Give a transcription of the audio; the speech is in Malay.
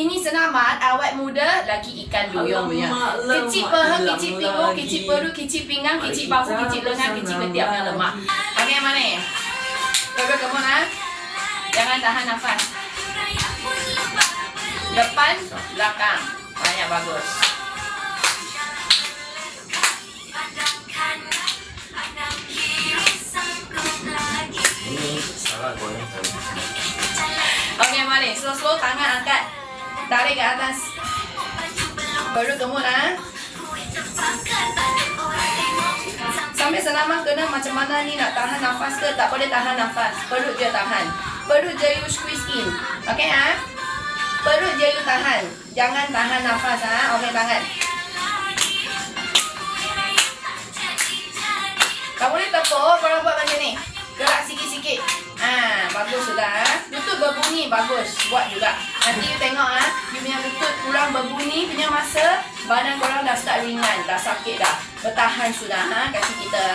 Ini senaman awet muda lagi ikan duyung punya. Kecil peha, kecil pinggung, kecil perut, kecil pinggang, kecil bahu, kecil lengan, kecil ketiak yang lemak. Okey, mana? Coba kamu nak. Jangan tahan nafas. Depan, belakang. Banyak bagus. Ini salah goreng. Okey, mari. Slow-slow tangan angkat. Tarik ke atas. Baru gemuk lah. Sampai senaman kena macam mana ni, nak tahan nafas ke? Tak boleh tahan nafas. Perut je tahan. Perut je you squeeze in. Okey ah? Perut je you tahan. Jangan tahan nafas ah. Okey, tangan. Kamu boleh tepuk kalau buat macam ni. Gerak sikit-sikit. Bagus sudah. Lutut berbunyi bagus. Buat juga. Nanti you tengok you punya lutut kurang berbunyi punya masa badan korang dah start ringan, dah sakit dah. Bertahan sudah kasih kita